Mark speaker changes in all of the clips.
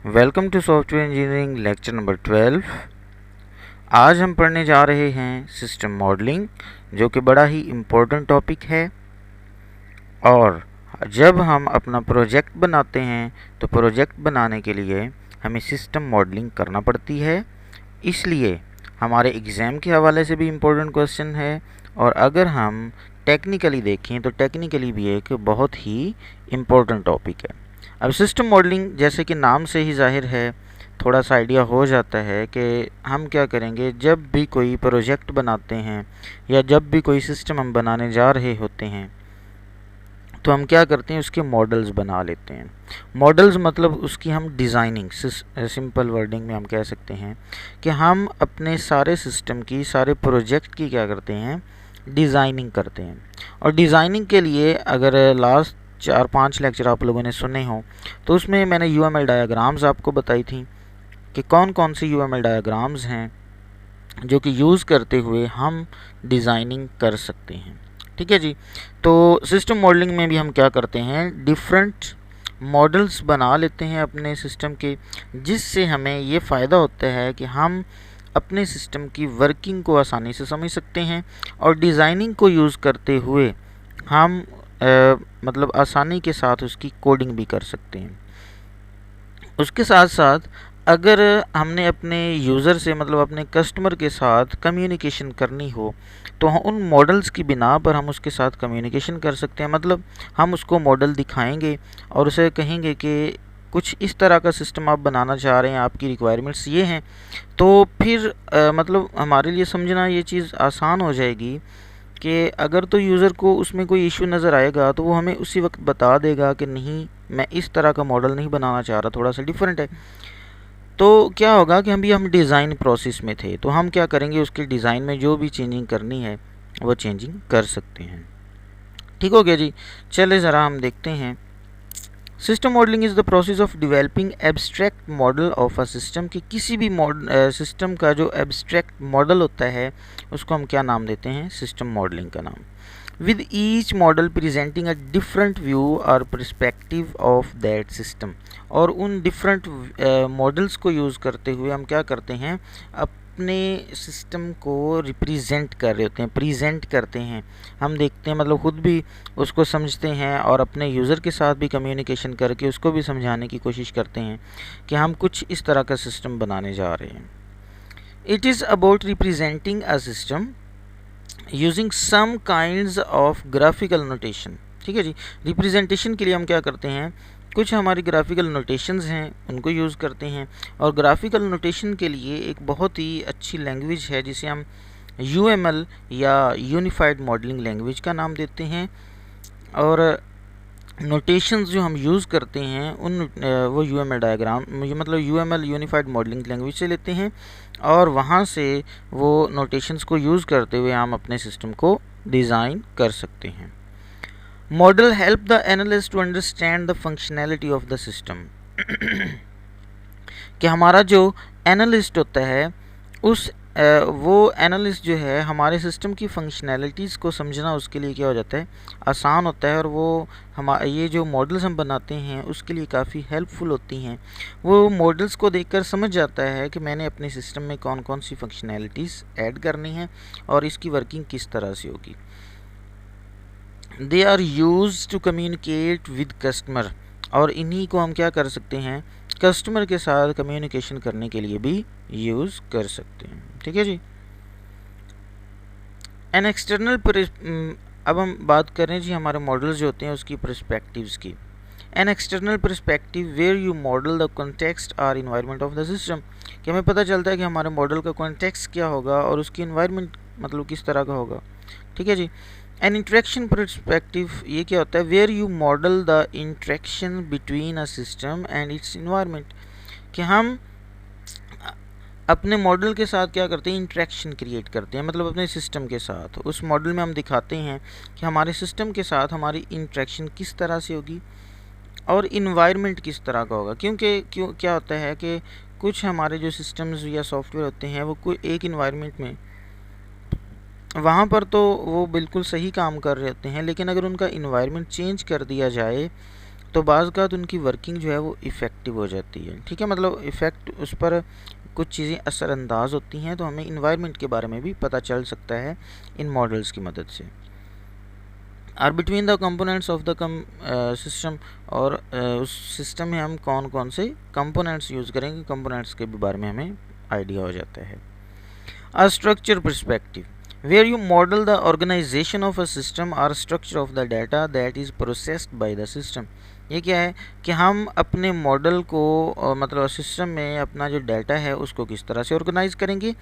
Speaker 1: Welcome to software engineering lecture number 12। आज हम पढ़ने जा रहे हैं सिस्टम मॉडलिंग, जो कि बड़ा ही इम्पोर्टेंट टॉपिक है। और जब हम अपना प्रोजेक्ट बनाते हैं तो प्रोजेक्ट बनाने के लिए हमें सिस्टम मॉडलिंग करना पड़ती है। इसलिए हमारे एग्ज़ाम के हवाले से भी इम्पोर्टेंट क्वेश्चन है, और अगर हम टेक्निकली देखें तो टेक्निकली भी एक बहुत ही इम्पोर्टेंट टॉपिक है। अब सिस्टम मॉडलिंग जैसे कि नाम से ही जाहिर है, थोड़ा सा आइडिया हो जाता है कि हम क्या करेंगे जब भी कोई प्रोजेक्ट बनाते हैं या जब भी कोई सिस्टम हम बनाने जा रहे होते हैं तो हम क्या करते हैं, उसके मॉडल्स बना लेते हैं। मॉडल्स मतलब उसकी हम डिज़ाइनिंग, सिंपल वर्डिंग में हम कह सकते हैं कि हम अपने सारे सिस्टम की, सारे प्रोजेक्ट की क्या करते हैं, डिज़ाइनिंग करते हैं। और डिज़ाइनिंग के लिए अगर लास्ट 4-5 लेक्चर आप लोगों ने सुने हों तो उसमें मैंने यूएमएल डायग्राम्स आपको बताई थी कि कौन कौन से यूएमएल डायग्राम्स हैं जो कि यूज़ करते हुए हम डिज़ाइनिंग कर सकते हैं। ठीक है जी। तो सिस्टम मॉडलिंग में भी हम क्या करते हैं, डिफरेंट मॉडल्स बना लेते हैं अपने सिस्टम के, जिससे हमें ये फ़ायदा होता है कि हम अपने सिस्टम की वर्किंग को आसानी से समझ सकते हैं और डिज़ाइनिंग को यूज़ करते हुए हम मतलब आसानी के साथ उसकी कोडिंग भी कर सकते हैं। उसके साथ साथ अगर हमने अपने यूज़र से, मतलब अपने कस्टमर के साथ कम्युनिकेशन करनी हो तो उन मॉडल्स की बिना पर हम उसके साथ कम्युनिकेशन कर सकते हैं। मतलब हम उसको मॉडल दिखाएंगे और उसे कहेंगे कि कुछ इस तरह का सिस्टम आप बनाना चाह रहे हैं, आपकी रिक्वायरमेंट्स ये हैं, तो फिर मतलब हमारे लिए समझना ये चीज़ आसान हो जाएगी कि अगर तो यूज़र को उसमें कोई इशू नज़र आएगा तो वो हमें उसी वक्त बता देगा कि नहीं, मैं इस तरह का मॉडल नहीं बनाना चाह रहा, थोड़ा सा डिफरेंट है। तो क्या होगा कि हम डिज़ाइन प्रोसेस में थे तो हम क्या करेंगे, उसके डिज़ाइन में जो भी चेंजिंग करनी है वो चेंजिंग कर सकते हैं। ठीक हो गया जी। चले ज़रा हम देखते हैं। System modelling is the process of developing abstract model of a system. कि किसी भी सिस्टम का जो एब्स्ट्रैक्ट मॉडल होता है उसको हम क्या नाम देते हैं, सिस्टम मॉडलिंग का नाम। with each model presenting a different view or perspective of that system। और उन डिफरेंट मॉडल्स को यूज़ करते हुए हम क्या करते हैं, अपने सिस्टम को रिप्रेजेंट कर रहे होते हैं, प्रेजेंट करते हैं। हम देखते हैं, मतलब खुद भी उसको समझते हैं और अपने यूज़र के साथ भी कम्युनिकेशन करके उसको भी समझाने की कोशिश करते हैं कि हम कुछ इस तरह का सिस्टम बनाने जा रहे हैं। It is about representing a system using some kinds of graphical notation. ठीक है जी। रिप्रेजेंटेशन के लिए हम क्या करते हैं, कुछ हमारी ग्राफिकल नोटेशंस हैं उनको यूज़ करते हैं। और ग्राफिकल नोटेशन के लिए एक बहुत ही अच्छी लैंग्वेज है जिसे हम UML या यूनिफाइड मॉडलिंग लैंग्वेज का नाम देते हैं। और नोटेशंस जो हम यूज़ करते हैं उन वो UML डायग्राम, मतलब UML यूनिफाइड मॉडलिंग लैंग्वेज से लेते हैं और वहाँ से वो नोटेशंस को यूज़ करते हुए हम अपने सिस्टम को डिज़ाइन कर सकते हैं। Model help the analyst to understand the functionality of the system. कि हमारा जो एनालिस्ट होता है वो एनालिस्ट जो है हमारे सिस्टम की फंक्शनैलिटीज़ को समझना उसके लिए क्या हो जाता है, आसान होता है। और वो ये जो मॉडल्स हम बनाते हैं उसके लिए काफ़ी हेल्पफुल होती हैं। वो मॉडल्स को देखकर समझ जाता है कि मैंने अपने सिस्टम में कौन कौन सी फंक्शनैलिटीज़ ऐड करनी है और इसकी वर्किंग किस तरह से होगी। They are use to communicate with customer. और इन्हीं को हम क्या कर सकते हैं, कस्टमर के साथ कम्युनिकेशन करने के लिए भी यूज़ कर सकते हैं। ठीक है जी। एन एक्सटर्नल अब हम बात करें जी हमारे मॉडल्स जो होते हैं उसकी पर्सपेक्टिव्स की। An external perspective where you model the context or environment of the system. कि हमें पता चलता है कि हमारे मॉडल का कॉन्टेक्स्ट क्या होगा और उसकी इन्वायरमेंट मतलब किस तरह का होगा। ठीक है जी। एन इंट्रैक्शन पर्सपेक्टिव ये क्या होता है, where you model the interaction between a system and its environment. कि हम अपने मॉडल के साथ क्या करते हैं, इंट्रैक्शन क्रिएट करते हैं, मतलब अपने सिस्टम के साथ। उस मॉडल में हम दिखाते हैं कि हमारे सिस्टम के साथ हमारी इंट्रैक्शन किस तरह से होगी और इन्वायरमेंट किस तरह का होगा। क्यों क्या होता है कि कुछ हमारे जो सिस्टम्स या सॉफ्टवेयर होते हैं वो कोई एक इन्वायरमेंट में, वहाँ पर तो वो बिल्कुल सही काम कर रहे होते हैं, लेकिन अगर उनका इन्वायरमेंट चेंज कर दिया जाए तो बाज़ उनकी वर्किंग जो है वो इफ़ेक्टिव हो जाती है। ठीक है, मतलब इफ़ेक्ट उस पर कुछ चीज़ें असरअंदाज होती हैं, तो हमें इन्वायरमेंट के बारे में भी पता चल सकता है इन मॉडल्स की मदद से। Or between the components of the system, और उस सिस्टम में हम कौन कौन से कंपोनेंट्स यूज़ करेंगे, कंपोनेंट्स के भी बारे में हमें आइडिया हो जाता है। A structure perspective, where you model the organization of a system or structure of the data that is processed by the system। ये क्या है कि हम अपने मॉडल को मतलब सिस्टम में अपना जो डाटा है उसको किस तरह से ऑर्गेनाइज करेंगे,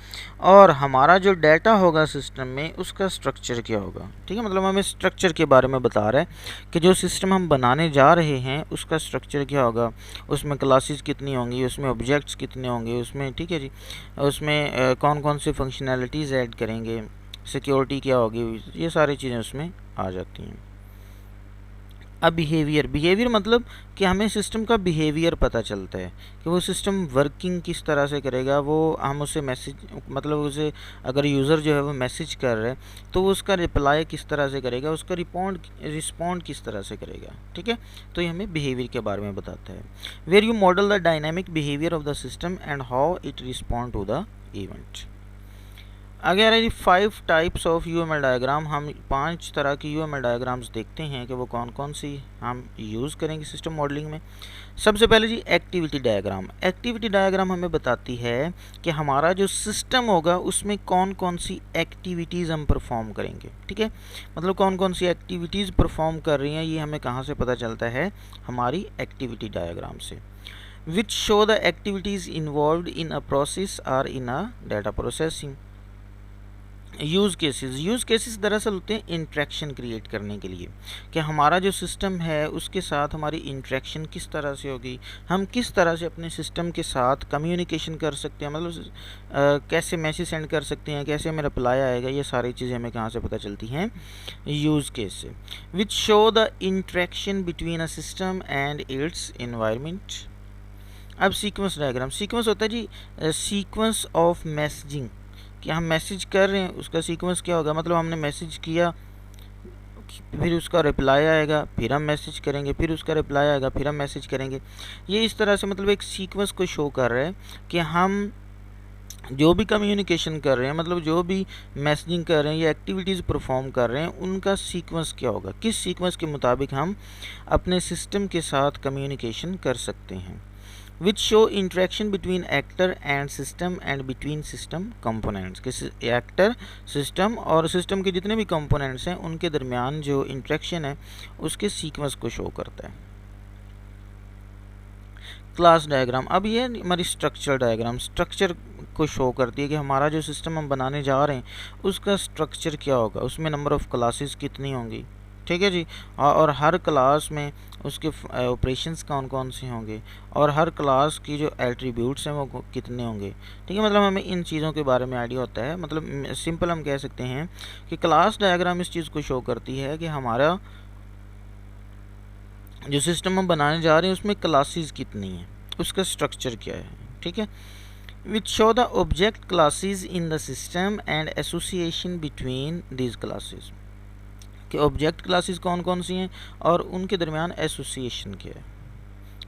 Speaker 1: और हमारा जो डाटा होगा सिस्टम में उसका स्ट्रक्चर क्या होगा। ठीक है, मतलब हमें स्ट्रक्चर के बारे में बता रहा है कि जो सिस्टम हम बनाने जा रहे हैं उसका स्ट्रक्चर क्या होगा, उसमें क्लासेस कितनी होंगी, उसमें ऑब्जेक्ट्स कितने होंगे, उसमें ठीक है जी, उसमें कौन कौन से फंक्शनैलिटीज़ ऐड करेंगे, सिक्योरिटी क्या होगी, ये सारी चीज़ें उसमें आ जाती हैं। अब बिहेवियर मतलब कि हमें सिस्टम का बिहेवियर पता चलता है कि वो सिस्टम वर्किंग किस तरह से करेगा। वो हम उसे मैसेज मतलब उसे अगर यूज़र जो है वो मैसेज कर रहा है तो वो उसका रिप्लाई किस तरह से करेगा, उसका रिस्पॉन्ड किस तरह से करेगा। ठीक है, तो ये हमें बिहेवियर के बारे में बताता है। Where you model the dynamic behaviour of the system and how it respond to the event. आगे आ रही 5 टाइप्स ऑफ यूएमएल डायग्राम। हम 5 तरह की यूएमएल डायग्राम्स देखते हैं कि वो कौन कौन सी हम यूज़ करेंगे सिस्टम मॉडलिंग में। सबसे पहले जी एक्टिविटी डायग्राम। एक्टिविटी डायग्राम हमें बताती है कि हमारा जो सिस्टम होगा उसमें कौन कौन सी एक्टिविटीज़ हम परफॉर्म करेंगे। ठीक है, मतलब कौन कौन सी एक्टिविटीज़ परफॉर्म कर रही हैं, ये हमें कहाँ से पता चलता है, हमारी एक्टिविटी डायग्राम से। Which show the activities involve in a process और in a data processing. Use cases दरअसल होते हैं इंट्रैक्शन क्रिएट करने के लिए कि हमारा जो सिस्टम है उसके साथ हमारी इंट्रैक्शन किस तरह से होगी, हम किस तरह से अपने सिस्टम के साथ कम्युनिकेशन कर सकते हैं, मतलब कैसे मैसेज सेंड कर सकते हैं, कैसे हमें रिप्लाई आएगा, ये सारी चीज़ें हमें कहाँ से पता चलती हैं, यूज़ केस से। Which show the interaction between a system and its environment. अब सीक्वेंस डायग्राम। सीक्वेंस होता है जी सीक्वेंस ऑफ मैसेजिंग, कि हम मैसेज कर रहे हैं उसका सीक्वेंस क्या होगा, मतलब हमने मैसेज किया, फिर उसका रिप्लाई आएगा, फिर हम मैसेज करेंगे, फिर उसका रिप्लाई आएगा, फिर हम मैसेज करेंगे। ये इस तरह से मतलब एक सीक्वेंस को शो कर रहा है कि हम जो भी कम्युनिकेशन कर रहे हैं, मतलब जो भी मैसेजिंग कर रहे हैं या एक्टिविटीज़ परफॉर्म कर रहे हैं, उनका सीक्वेंस क्या होगा, किस सीक्वेंस के मुताबिक हम अपने सिस्टम के साथ कम्युनिकेशन कर सकते हैं। which show interaction between actor and system and between system components, कि एक्टर सिस्टम और सिस्टम के जितने भी कंपोनेंट्स हैं उनके दरमियान जो इंट्रैक्शन है उसके सीक्वेंस को शो करता है। Class diagram. अब ये हमारी स्ट्रक्चर डायग्राम स्ट्रक्चर को शो करती है कि हमारा जो सिस्टम हम बनाने जा रहे हैं उसका स्ट्रक्चर क्या होगा, उसमें नंबर ऑफ़ क्लासेस कितनी होंगी। ठीक है जी, और हर क्लास में उसके ऑपरेशंस कौन कौन से होंगे, और हर क्लास की जो एट्रीब्यूट्स हैं वो कितने होंगे। ठीक है, मतलब हमें इन चीज़ों के बारे में आइडिया होता है। मतलब सिंपल हम कह सकते हैं कि क्लास डायग्राम इस चीज़ को शो करती है कि हमारा जो सिस्टम हम बनाने जा रहे हैं उसमें क्लासेस कितनी हैं, उसका स्ट्रक्चर क्या है। ठीक है, विच show the object classes in the system and association between these classes, कि ऑब्जेक्ट क्लासेस कौन कौन सी हैं और उनके दरमियान एसोसिएशन क्या है।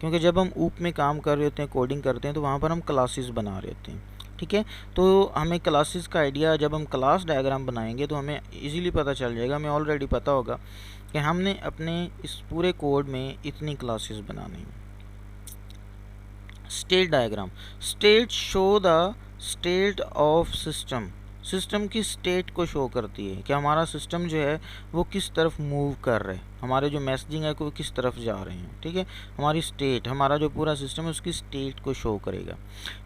Speaker 1: क्योंकि जब हम ऊप में काम कर रहे होते हैं, कोडिंग करते हैं, तो वहाँ पर हम क्लासेस बना रहे होते हैं। ठीक है, तो हमें क्लासेस का आइडिया, जब हम क्लास डायग्राम बनाएंगे तो हमें इजीली पता चल जाएगा, हमें ऑलरेडी पता होगा कि हमने अपने इस पूरे कोड में इतनी क्लासेस बनानी है। State diagram. State show the state of system, system की स्टेट को शो करती है कि हमारा सिस्टम जो है वो किस तरफ मूव कर रहा है, हमारे जो मैसेजिंग है वो किस तरफ जा रहे हैं। ठीक है, हमारी स्टेट, हमारा जो पूरा सिस्टम है उसकी स्टेट को शो करेगा।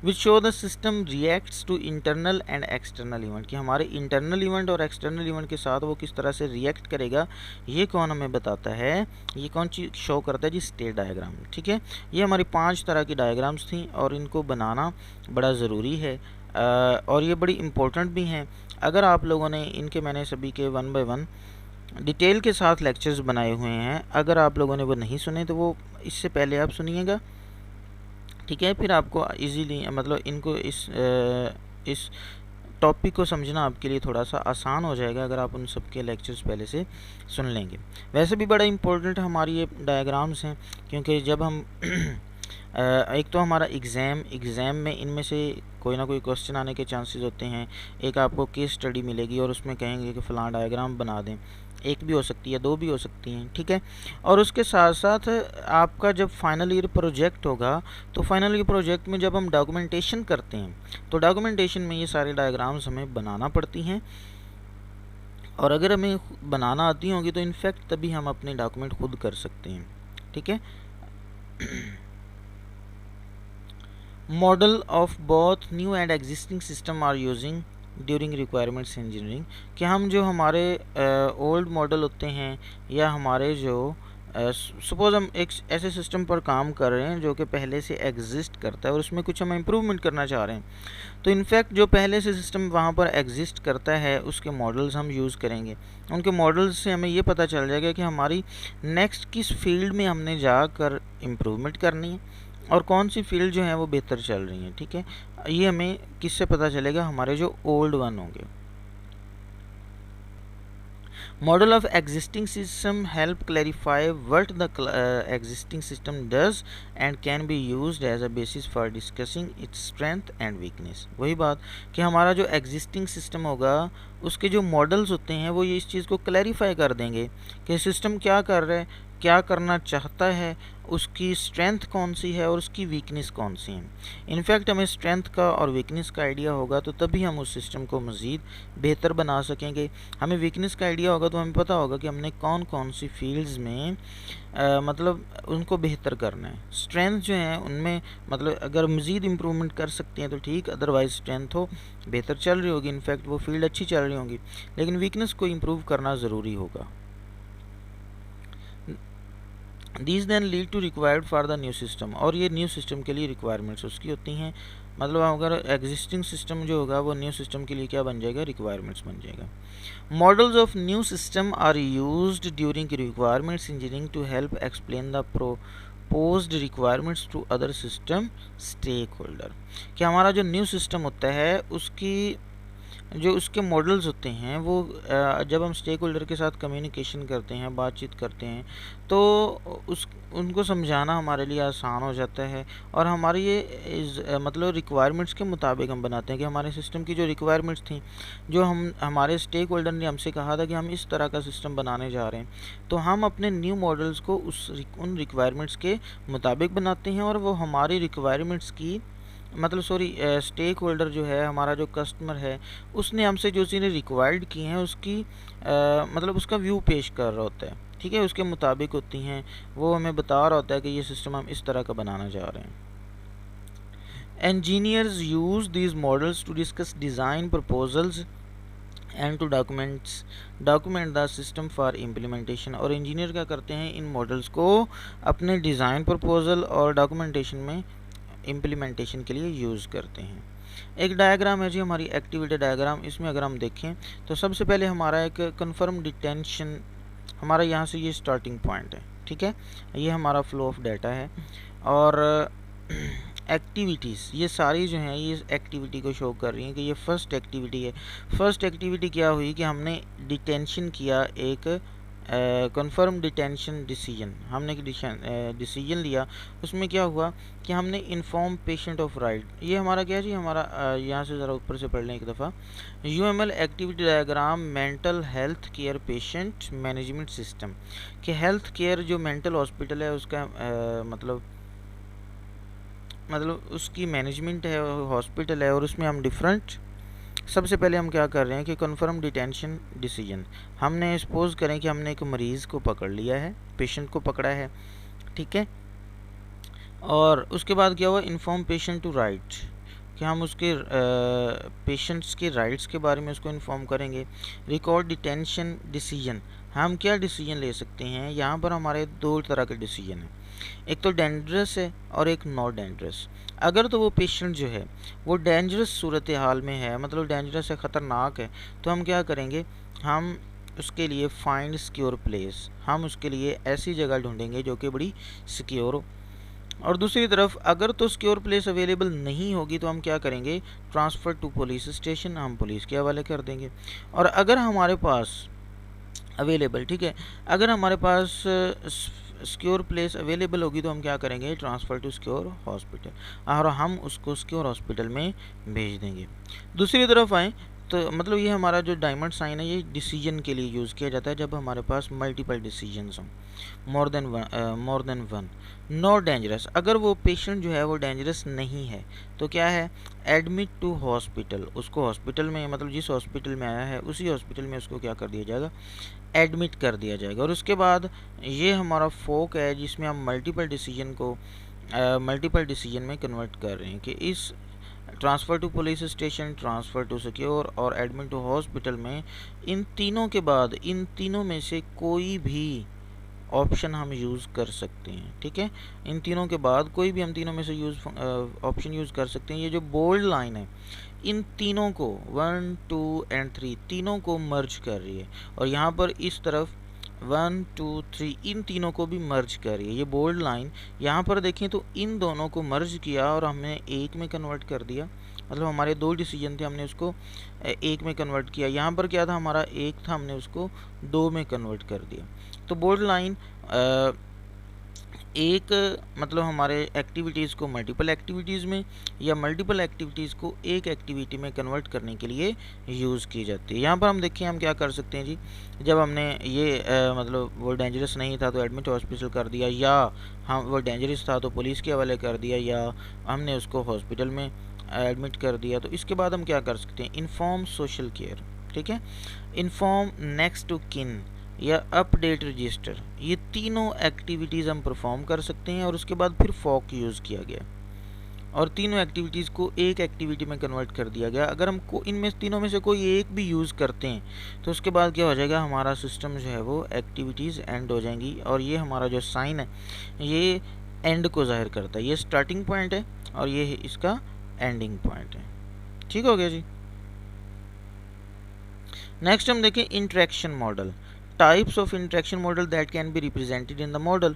Speaker 1: Which show the system reacts to internal and external event, कि हमारे इंटरनल इवेंट और एक्सटर्नल इवेंट के साथ वो किस तरह से रिएक्ट करेगा, ये कौन हमें बताता है, ये कौन चीज़ शो करता है जी, स्टेट डायग्राम। ठीक है, ये हमारी 5 तरह की डायग्राम्स थी और इनको बनाना बड़ा ज़रूरी है और ये बड़ी इम्पोर्टेंट भी हैं। अगर आप लोगों ने इनके, मैंने सभी के 1 बाय 1 डिटेल के साथ लेक्चर्स बनाए हुए हैं, अगर आप लोगों ने वो नहीं सुने तो वो इससे पहले आप सुनिएगा। ठीक है, फिर आपको इजीली मतलब इनको इस टॉपिक को समझना आपके लिए थोड़ा सा आसान हो जाएगा अगर आप उन सब के लेक्चर्स पहले से सुन लेंगे। वैसे भी बड़ा इम्पोर्टेंट हमारी ये डायग्राम्स हैं, क्योंकि जब हम एक तो हमारा एग्ज़ाम में इनमें से कोई ना कोई क्वेश्चन आने के चांसेस होते हैं। एक आपको केस स्टडी मिलेगी और उसमें कहेंगे कि फ़लाँ डायग्राम बना दें, एक भी हो सकती है, दो भी हो सकती हैं, ठीक है। और उसके साथ साथ आपका जब फाइनल ईयर प्रोजेक्ट होगा, तो फाइनल ईयर प्रोजेक्ट में जब हम डॉक्यूमेंटेशन करते हैं, तो डॉक्यूमेंटेशन में ये सारे डायग्राम्स हमें बनाना पड़ती हैं। और अगर हमें बनाना आती होंगी तो इनफैक्ट तभी हम अपने डॉक्यूमेंट खुद कर सकते हैं, ठीक है। Model of both new and existing system are using during requirements engineering, कि हम जो हमारे ओल्ड मॉडल होते हैं या हमारे जो सपोज़ हम एक ऐसे सिस्टम पर काम कर रहे हैं जो कि पहले से एग्जिस्ट करता है और उसमें कुछ हम इम्प्रूवमेंट करना चाह रहे हैं, तो इनफैक्ट जो पहले से सिस्टम वहाँ पर एग्जिस्ट करता है उसके मॉडल्स हम यूज़ करेंगे। उनके मॉडल्स से हमें ये पता चल जाएगा कि हमारी नेक्स्ट किस फील्ड में हमने जाकर इम्प्रूवमेंट करनी है और कौन सी फील्ड जो है वो बेहतर चल रही है, ठीक है। ये हमें किससे पता चलेगा, हमारे जो ओल्ड वन होंगे। Model of existing system help clarify what the existing system does and can be used as a basis for discussing its strength and weakness। वही बात कि हमारा जो existing system होगा उसके जो मॉडल्स होते हैं वो ये इस चीज़ को क्लैरिफाई कर देंगे कि सिस्टम क्या कर रहा है, क्या करना चाहता है, उसकी स्ट्रेंथ कौन सी है और उसकी वीकनेस कौन सी है। इनफैक्ट हमें स्ट्रेंथ का और वीकनेस का आइडिया होगा तो तभी हम उस सिस्टम को मज़ीद बेहतर बना सकेंगे। हमें वीकनेस का आइडिया होगा तो हमें पता होगा कि हमने कौन कौन सी फील्ड्स में मतलब उनको बेहतर करना है। स्ट्रेंथ जो है उनमें मतलब अगर मज़ीद इम्प्रूवमेंट कर सकते हैं तो ठीक, अदरवाइज स्ट्रेंथ हो बेहतर चल रही होगी, इनफैक्ट वो फील्ड अच्छी चल रही होंगी, लेकिन वीकनेस को इम्प्रूव करना ज़रूरी होगा। These then lead to required for the new system, और ये न्यू सिस्टम के लिए रिक्वायरमेंट्स उसकी होती हैं। मतलब अगर एग्जिस्टिंग सिस्टम जो होगा वो न्यू सिस्टम के लिए क्या बन जाएगा, रिक्वायरमेंट्स बन जाएगा। Models of new system are used during requirements engineering to help explain the proposed requirements to other system stakeholder, कि हमारा जो न्यू सिस्टम होता है उसकी जो उसके मॉडल्स होते हैं वो जब हम स्टेक होल्डर के साथ कम्युनिकेशन करते हैं, बातचीत करते हैं, तो उनको समझाना हमारे लिए आसान हो जाता है और हमारी ये मतलब रिक्वायरमेंट्स के मुताबिक हम बनाते हैं कि हमारे सिस्टम की जो रिक्वायरमेंट्स थी, जो हमारे स्टेक होल्डर ने हमसे कहा था कि हम इस तरह का सिस्टम बनाने जा रहे हैं, तो हम अपने न्यू मॉडल्स को उन रिक्वायरमेंट्स के मुताबिक बनाते हैं और वो हमारी रिक्वायरमेंट्स की मतलब स्टेक होल्डर जो है, हमारा जो कस्टमर है, उसने हमसे जो चीज़ें रिक्वायर्ड की हैं उसकी मतलब उसका व्यू पेश कर रहा होता है, ठीक है, उसके मुताबिक होती हैं। वो हमें बता रहा होता है कि ये सिस्टम हम इस तरह का बनाना चाह रहे हैं। Engineers use these models to discuss design proposals and to document the system for implementation, और इंजीनियर क्या करते हैं, इन मॉडल्स को अपने डिज़ाइन प्रपोजल और डॉक्यूमेंटेशन में इम्प्लीमेंटेशन के लिए यूज़ करते हैं। एक डायग्राम है जी हमारी एक्टिविटी डायग्राम, इसमें अगर हम देखें तो सबसे पहले हमारा एक कन्फर्म डिटेंशन, हमारा यहाँ से ये स्टार्टिंग पॉइंट है, ठीक है, ये हमारा फ्लो ऑफ डाटा है और एक्टिविटीज़ ये सारी जो हैं ये एक्टिविटी को शो कर रही हैं कि ये फर्स्ट एक्टिविटी है। फर्स्ट एक्टिविटी क्या हुई कि हमने डिटेंशन किया, एक कन्फर्म डिटेंशन डिसीजन, हमने डिसीजन लिया, उसमें क्या हुआ कि हमने इन्फॉर्म पेशेंट ऑफ राइट, ये हमारा क्या है जी, हमारा यहाँ से ज़रा ऊपर से पढ़ लें एक दफ़ा। UML activity diagram mental health care patient management system, कि हेल्थ केयर जो मेंटल हॉस्पिटल है उसका मतलब उसकी मैनेजमेंट है, हॉस्पिटल है, और उसमें हम डिफरेंट सबसे पहले हम क्या कर रहे हैं कि कन्फर्म डिटेंशन डिसीजन, हमने सपोज करें कि हमने एक मरीज़ को पकड़ लिया है, पेशेंट को पकड़ा है, ठीक है, और उसके बाद क्या हुआ, इन्फॉर्म पेशेंट टू राइट, कि हम उसके पेशेंट्स के राइट्स के बारे में उसको इन्फॉर्म करेंगे। रिकॉर्ड डिटेंशन डिसीजन, हम क्या डिसीजन ले सकते हैं, यहाँ पर हमारे दो तरह के डिसीजन हैं, एक तो डेंजरस है और एक नॉट डेंजरस। अगर तो वो पेशेंट जो है वो डेंजरस सूरत हाल में है, मतलब डेंजरस है, ख़तरनाक है, तो हम क्या करेंगे, हम उसके लिए फाइंड सिक्योर प्लेस, हम उसके लिए ऐसी जगह ढूंढेंगे जो कि बड़ी सिक्योर हो। और दूसरी तरफ अगर तो सिक्योर प्लेस अवेलेबल नहीं होगी तो हम क्या करेंगे, ट्रांसफ़र टू पुलिस स्टेशन, हम पुलिस के हवाले कर देंगे। और अगर हमारे पास अवेलेबल, ठीक है, अगर हमारे पास सिक्योर प्लेस अवेलेबल होगी तो हम क्या करेंगे, ट्रांसफ़र टू सिक्योर हॉस्पिटल, और हम उसको सिक्योर हॉस्पिटल में भेज देंगे। दूसरी तरफ आएँ तो मतलब ये हमारा जो डायमंड साइन है ये डिसीजन के लिए यूज़ किया जाता है जब हमारे पास मल्टीपल डिसीजंस हों, more than one. Not dangerous, अगर वो पेशेंट जो है वो डेंजरस नहीं है तो क्या है, एडमिट टू हॉस्पिटल, उसको हॉस्पिटल में मतलब जिस हॉस्पिटल में आया है उसी हॉस्पिटल में उसको क्या कर दिया जाएगा, एडमिट कर दिया जाएगा। और उसके बाद ये हमारा फोक है जिसमें हम मल्टीपल डिसीजन में कन्वर्ट कर रहे हैं कि इस transfer to police station, transfer to secure और एडमिट टू हॉस्पिटल में इन तीनों के बाद इन तीनों में से कोई भी ऑप्शन हम यूज़ कर सकते हैं, ठीक है, इन तीनों के बाद कोई भी हम तीनों में से ऑप्शन यूज़ कर सकते हैं। ये जो बोल्ड लाइन है इन तीनों को 1 2 एंड 3 तीनों को मर्ज कर रही है, और यहाँ पर इस तरफ 1 2 3 इन तीनों को भी मर्ज कर रही है। ये बोल्ड लाइन यहाँ पर देखें तो इन दोनों को मर्ज किया और हमने एक में कन्वर्ट कर दिया, मतलब हमारे दो डिसीजन थे हमने उसको एक में कन्वर्ट किया। यहाँ पर क्या था, हमारा एक था हमने उसको दो में कन्वर्ट कर दिया। तो बोल्ड लाइन एक मतलब हमारे एक्टिविटीज़ को मल्टीपल एक्टिविटीज़ में या मल्टीपल एक्टिविटीज़ को एक एक्टिविटी में कन्वर्ट करने के लिए यूज़ की जाती है। यहाँ पर हम देखें हम क्या कर सकते हैं जी, जब हमने ये मतलब वो डेंजरस नहीं था तो एडमिट हॉस्पिटल कर दिया, या हम वो डेंजरस था तो पुलिस के हवाले कर दिया, या हमने उसको हॉस्पिटल में एडमिट कर दिया, तो इसके बाद हम क्या कर सकते हैं, इन्फॉर्म सोशल केयर, ठीक है, इन्फॉर्म नेक्स्ट टू किन या अपडेट रजिस्टर, ये तीनों एक्टिविटीज़ हम परफॉर्म कर सकते हैं। और उसके बाद फिर फॉक यूज़ किया गया और तीनों एक्टिविटीज़ को एक एक्टिविटी में कन्वर्ट कर दिया गया। अगर हम इनमें तीनों में से कोई एक भी यूज़ करते हैं तो उसके बाद क्या हो जाएगा, हमारा सिस्टम जो है वो एक्टिविटीज़ एंड हो जाएंगी, और ये हमारा जो साइन है ये एंड को जाहिर करता है, ये स्टार्टिंग पॉइंट है और ये इसका एंडिंग पॉइंट है। ठीक हो गया जी। नेक्स्ट हम देखें interaction model, types of interaction model that can be represented in the model.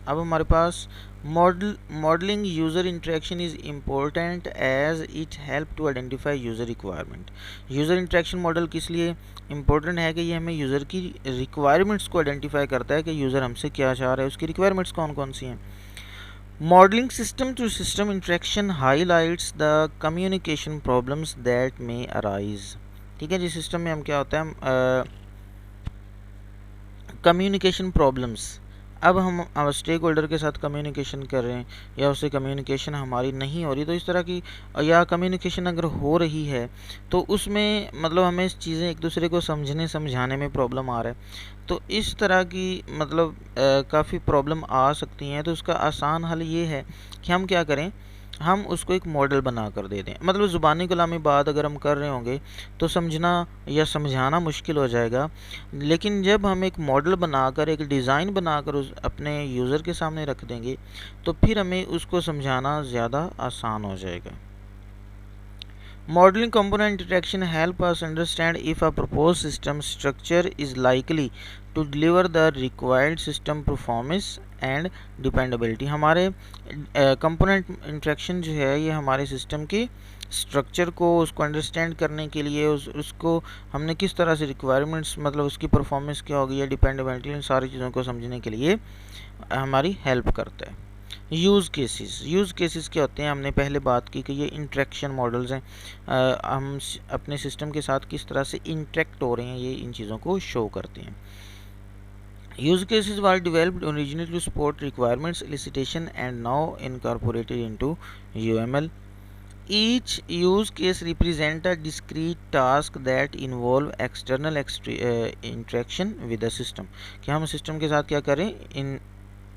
Speaker 1: अब हमारे पास modelling user interaction is important as it help to identify user requirement. User interaction model किस लिए इम्पोर्टेंट है कि ये हमें यूज़र की रिक्वायरमेंट्स को आइडेंटिफाई करता है कि यूज़र हमसे क्या चाह रहा है, उसकी रिक्वायरमेंट्स कौन कौन सी हैं। Modelling system to system interaction highlights the communication problems that may arise. ठीक है जी, सिस्टम में हम क्या होता है कम्युनिकेशन प्रॉब्लम्स, अब हम स्टेक होल्डर के साथ कम्युनिकेशन कर रहे हैं या उससे कम्युनिकेशन हमारी नहीं हो रही, तो इस तरह की या कम्युनिकेशन अगर हो रही है तो उसमें मतलब हमें चीज़ें एक दूसरे को समझाने में प्रॉब्लम आ रहा है, तो इस तरह की मतलब काफ़ी प्रॉब्लम आ सकती हैं। तो उसका आसान हल ये है कि हम क्या करें, हम उसको एक मॉडल बना कर दे दें। मतलब ज़ुबानी कलामी बात अगर हम कर रहे होंगे तो समझना या समझाना मुश्किल हो जाएगा, लेकिन जब हम एक मॉडल बनाकर एक डिज़ाइन बनाकर उस अपने यूज़र के सामने रख देंगे तो फिर हमें उसको समझाना ज़्यादा आसान हो जाएगा। Modeling component interaction help us understand if a proposed system structure is likely to deliver the required system performance and dependability। हमारे कंपोनेंट इंटरेक्शन जो है ये हमारे सिस्टम के स्ट्रक्चर को उसको अंडरस्टैंड करने के लिए उसको हमने किस तरह से रिक्वायरमेंट्स मतलब उसकी परफॉर्मेंस क्या होगी या डिपेंडेबिलिटी, इन सारी चीज़ों को समझने के लिए हमारी हेल्प करता है। यूज़ केसेस क्या होते हैं, हमने पहले बात की कि ये इंटरेक्शन मॉडल्स हैं, हम अपने सिस्टम के साथ किस तरह से इंटरेक्ट हो रहे हैं ये इन चीज़ों को शो करते हैं। Use cases were developed originally to support requirements elicitation and now incorporated into UML। Each use case represent a discrete task that involve external interaction with the system, कि हम सिस्टम के साथ क्या करें, इन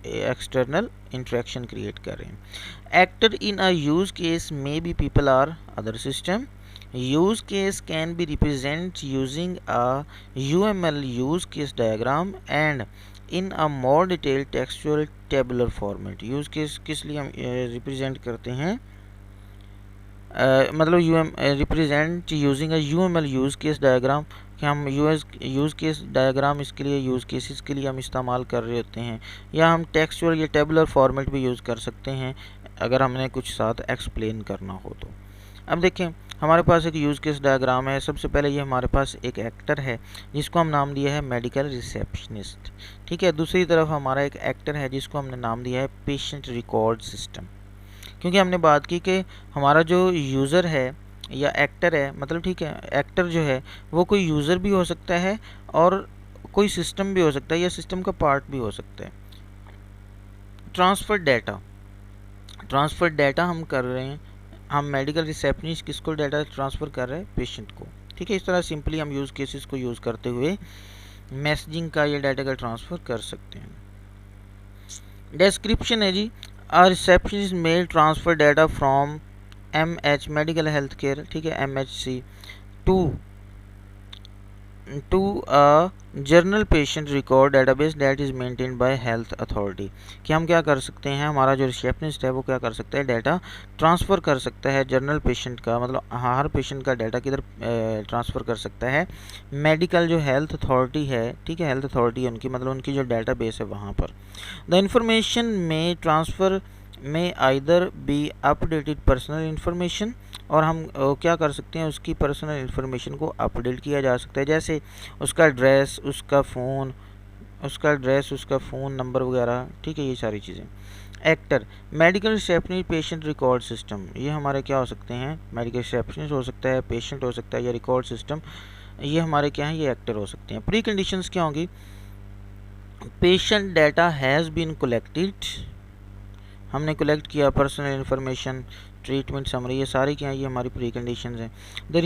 Speaker 1: एक्सटर्नल इंटरेक्शन क्रिएट कर रहे हैं। Actor in a use case may be people or other system. Use case can be represent using a UML use case diagram and in a more detail textual tabular format. Use case किस लिए हम represent करते हैं, मतलब represent using a UML use case diagram कि हम use case diagram इसके लिए यूज़ केसेस के लिए हम इस्तेमाल कर रहे होते हैं, या हम टेक्सचुअल या टेबुलर फॉर्मेट भी यूज़ कर सकते हैं अगर हमने कुछ साथ एक्सप्लेन करना हो तो। अब देखें, हमारे पास एक यूज़ केस डायग्राम है। सबसे पहले ये हमारे पास एक एक्टर है जिसको हम नाम दिया है मेडिकल रिसेप्शनिस्ट, ठीक है। दूसरी तरफ हमारा एक एक्टर है जिसको हमने नाम दिया है पेशेंट रिकॉर्ड सिस्टम, क्योंकि हमने बात की कि हमारा जो यूज़र है या एक्टर है, मतलब ठीक है, एक्टर जो है वो कोई यूज़र भी हो सकता है और कोई सिस्टम भी हो सकता है या सिस्टम का पार्ट भी हो सकता है। ट्रांसफ़र डेटा हम कर रहे हैं, हम मेडिकल रिसेप्शनिस्ट किसको डेटा ट्रांसफ़र कर रहे हैं, पेशेंट को, ठीक है। इस तरह सिंपली हम यूज़ केसेस को यूज़ करते हुए मैसेजिंग का या डाटा का ट्रांसफ़र कर सकते हैं। डिस्क्रिप्शन है जी, a receptionist mail transfer data from MH medical health care, ठीक है, MHC to a general patient record database that is maintained by health authority. कि हम क्या कर सकते हैं, हमारा जो रिसेप्शनिस्ट है वो क्या कर सकता है, डाटा ट्रांसफ़र कर सकता है जर्नल पेशेंट का, मतलब हर पेशेंट का डाटा किधर ट्रांसफ़र कर सकता है, मेडिकल जो हेल्थ अथॉरिटी है, ठीक है, हेल्थ अथॉरिटी है उनकी, मतलब उनकी जो डाटाबेस है वहाँ पर। द इंफॉर्मेशन में ट्रांसफ़र में either be updated personal information, और हम क्या कर सकते हैं, उसकी पर्सनल इन्फॉर्मेशन को अपडेट किया जा सकता है, जैसे उसका एड्रेस, उसका फ़ोन नंबर वगैरह, ठीक है, ये सारी चीज़ें। Actor medical receptionist patient record system, ये हमारे क्या हो सकते हैं, मेडिकल रिसेप्शनिस्ट हो सकता है, पेशेंट हो सकता है, या रिकॉर्ड सिस्टम, ये हमारे क्या हैं, ये एक्टर हो सकते हैं। प्री कंडीशंस क्या होंगी, patient data has been collected, हमने कलेक्ट किया पर्सनल इन्फॉर्मेशन, ट्रीटमेंट समरी, ये सारी क्या है, ये हमारी प्री कंडीशंस हैं। The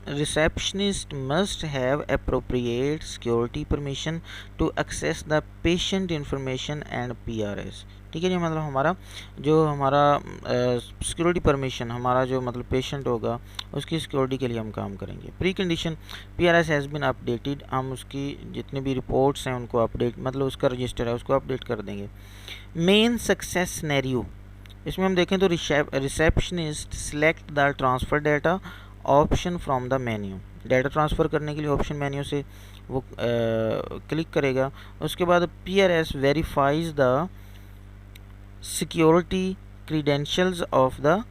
Speaker 1: receptionist must have appropriate security permission to access the patient information and PRS, ठीक है जी, मतलब हमारा सिक्योरिटी परमिशन, हमारा जो मतलब पेशेंट होगा उसकी सिक्योरिटी के लिए हम काम करेंगे। Precondition PRS has been updated, हम उसकी जितनी भी रिपोर्ट्स हैं उनको अपडेट, मतलब उसका रजिस्टर है उसको अपडेट कर देंगे। मेन सक्सेस सिनेरियो, इसमें हम देखें तो receptionist select the transfer data option from the menu, data transfer करने के लिए ऑप्शन मेन्यू से वो क्लिक करेगा। उसके बाद PRS verifies the security credentials of the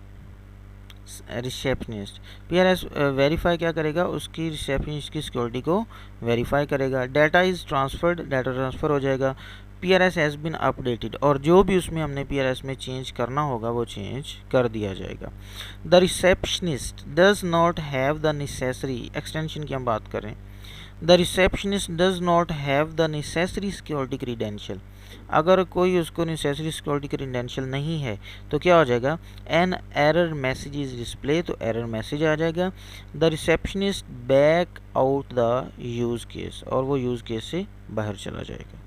Speaker 1: receptionist, PRS verify क्या करेगा, उसकी रिसेप्शनिस्ट की सिक्योरिटी को वेरीफाई करेगा। Data is transferred, data transfer हो जाएगा। PRS हैज़ बीन अपडेटेड, और जो भी उसमें हमने PRS में चेंज करना होगा वो चेंज कर दिया जाएगा। The receptionist does not have the necessary, extension की हम बात करें, the receptionist does not have the necessary security credential, अगर कोई उसको नेसेसरी सिक्योरिटी क्रीडेंशियल नहीं है तो क्या हो जाएगा, an error message is display, तो एरर मैसेज आ जाएगा। The receptionist back out the use case, और वो यूज़ केस से बाहर चला जाएगा।